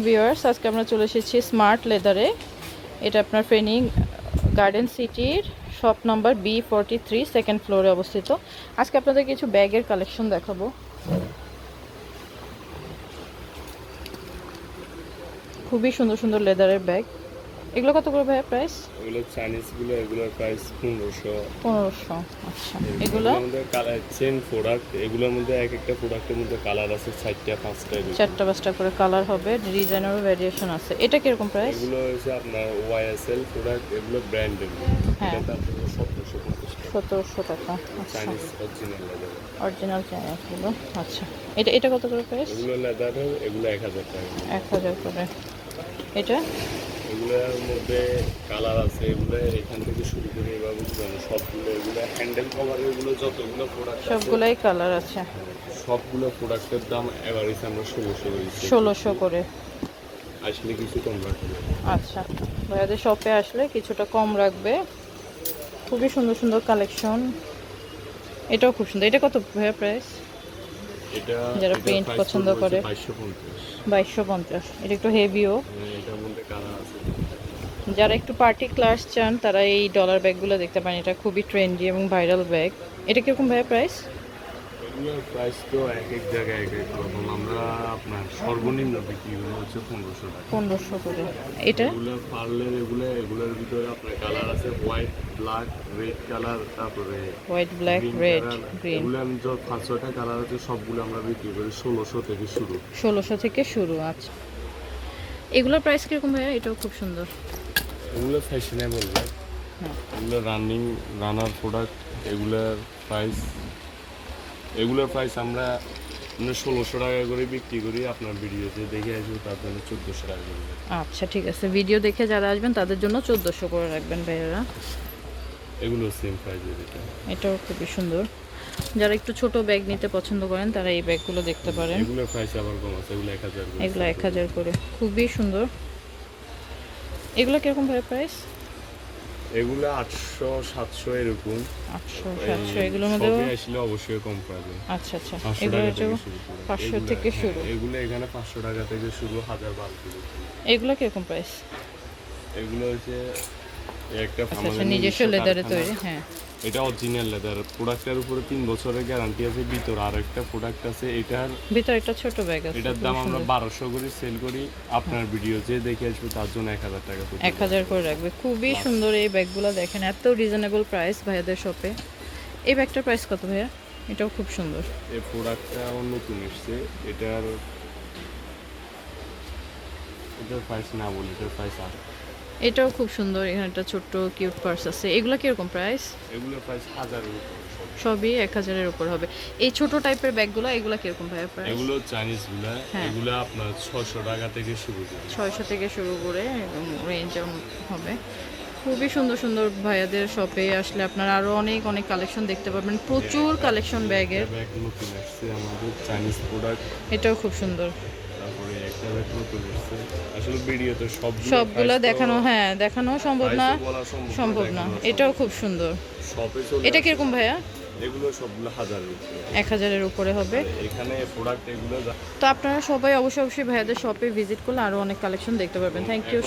Viewers, আজকে আমরা চলে এসেছি স্মার্ট লেদারে। এটা আপনার ফেনী গার্ডেন সিটির শপ নাম্বার B43 সেকেন্ড ফ্লোরে অবস্থিত। আজকে আপনাদের কিছু ব্যাগের কালেকশন দেখাবো। খুবই সুন্দর সুন্দর লেদারের ব্যাগ। এগুলো কত করে ভাইয়া প্রাইস? এগুলো চাইনিজ গুলো, এগুলোর প্রাইস 1500। আচ্ছা, এগুলো আমাদের কালার চেন প্রোডাক্ট, এগুলোর মধ্যে এক একটা প্রোডাক্টের মধ্যে কালার আছে 4টা 5টা, 4টা 5টা করে কালার হবে, ডিজাইনেরও ভেরিয়েশন আছে। এটা কিরকম প্রাইস? এগুলো হচ্ছে আপনার YSL প্রোডাক্ট, এগুলো ব্র্যান্ডের। হ্যাঁ, এটা আপনার 1750 টাকা। টাকা। আচ্ছা, চাইনিজ অরিজিনাল লেদার। অরিজিনাল চাইনিজগুলো। আচ্ছা, এটা কত করে প্রাইস? এগুলো লেদারের, এগুলো 1000 টাকা। 1000 করে। এটা এগুলোর মধ্যে কালার আছে, এগুলো এখান থেকে শুরু করে এভাবে সবগুলো, এগুলো হ্যান্ডেল কভার, এগুলো যতগুলো প্রোডাক্ট সবগুলাই কালার আছে। সবগুলো প্রোডাক্টের দাম এভারেজ আমরা 1600 করেছি। 1600 করে। আসলে কিছু কম রাখবে। আচ্ছা, ভাইয়াদের শপে আসলে কিছুটা কম রাখবে। খুবই সুন্দর সুন্দর কালেকশন। এটাও খুব সুন্দর। এটা কত ভাইয়া প্রাইস? এটা যারা প্রিন্ট পছন্দ করে 2250। এটা একটু হেভিও। এটার মধ্যে কালার আছে। যারা একটু পার্টি ক্লাস চান তারা এই ডলার ব্যাগগুলো দেখতে পারেন। এটা খুবই ট্রেন্ডি এবং ভাইরাল ব্যাগ। এটা কিরকম ভাইয়া প্রাইস? এগুলোর প্রাইস তো এক এক জায়গায় এক এক রকম। আমরা আপনার সর্বনিম্ন বিক্রি হচ্ছে 1500 টাকা। 1500 করে। এটা এগুলো পার্লের, এগুলোর ভিতরে আপনার কালার আছে হোয়াইট, ব্ল্যাক, রেড কালার, তারপরে হোয়াইট, ব্ল্যাক, রেড, গ্রিন। এগুলো আমি যত 500টা কালার আছে সবগুলো আমরা বিক্রি করি 1600 থেকে শুরু। 1600 থেকে শুরু। আচ্ছা, এগুলোর প্রাইস কিরকম ভাইয়া? এটাও খুব সুন্দর। এগুলো ফ্যাশনেবল ব্যাগ। হ্যাঁ, এগুলো রানার প্রোডাক্ট। এগুলোর প্রাইস আমরা 1600 টাকা করে বিক্রি করি। আপনার ভিডিওতে দেখে আসবে তার জন্য 1400 টাকা করে। আচ্ছা, ঠিক আছে। ভিডিও দেখে যারা আসবেন তাদের জন্য 1400 করে রাখবেন ভাইয়ারা। এগুলো সেম প্রাইসের। এটাও খুবই সুন্দর। যারা একটু ছোট ব্যাগ নিতে পছন্দ করেন তারা এই ব্যাগগুলো দেখতে পারেন। এগুলোর প্রাইস আবার কম আছে, এগুলো 1000 করে। এগুলো 1000 করে। খুবই সুন্দর। এগুলো কিরকম ভাই প্রাইস? এগুলো 800 700 এরকম। 800 700 এগুলোর মধ্যে আসলে অবশ্যই কম পাবে। আচ্ছা আচ্ছা, এগুলো 500 থেকে শুরু। এগুলো এখানে 500 টাকা থেকে শুরু, 1000 1200। এগুলো কিরকম প্রাইস? এগুলো হচ্ছে একটা আচ্ছা, নিজস্ব লেদারে তৈরি। হ্যাঁ, এটা অরিজিনাল লেদার। প্রোডাক্টের উপরে 3 বছরের গ্যারান্টি আছে। ভিতর আরেকটা প্রোডাক্ট আছে, এটার ভিতর একটা ছোট ব্যাগ আছে। এটার দাম আমরা 1200 করে সেল করি। আপনার ভিডিও যে দেখে আসবে তার জন্য 1000 টাকা। 1000 করে রাখবে। খুবই সুন্দর এই ব্যাগগুলো দেখেন, এত রিজনেবল প্রাইস ভাইয়াদের শপে। এই ব্যাগটার প্রাইস কত ভাইয়া? এটাও খুব সুন্দর। এই প্রোডাক্টটা নতুন এসেছে। এটার প্রাইস না বলি, এটার প্রাইস আর এটাও খুব সুন্দর। এখানে একটা ছোট্ট কিউট পার্স আছে। এগুলো কিরকম প্রাইস? এগুলোর প্রাইস 1000 এর উপর। সবই 1000 এর উপর হবে। এই ছোট টাইপের ব্যাগগুলো, এগুলো কিরকম ভাইয়া প্রাইস? এগুলো চাইনিজ গুলা, হ্যাঁ, এগুলো আপনার 600 টাকা থেকে শুরু। 600 থেকে শুরু করে রেঞ্জ হবে। খুবই সুন্দর সুন্দর ভাইয়াদের শপে আসলে আপনারা আরো অনেক অনেক কালেকশন দেখতে পাবেন। প্রচুর কালেকশন ব্যাগের। ব্যাগ নতুন আসছে আমাদের চাইনিজ প্রোডাক্ট। এটাও খুব সুন্দর। তারপরে একটা ব্যাগ নতুন আসছে। আসলে ভিডিওতে সবগুলো দেখানো, হ্যাঁ, দেখানো সম্ভব না। এটাও খুব সুন্দর। শপে চলে। এটা কিরকম ভাইয়া? এগুলো সবগুলো 1000 এর উপরে। 1000 এর উপরে হবে। এখানে প্রোডাক্ট এগুলো। তো আপনারা সবাই অবশ্যই ভাইয়াদের শপে ভিজিট করলে আরো অনেক কালেকশন দেখতে পারবেন। Thank you.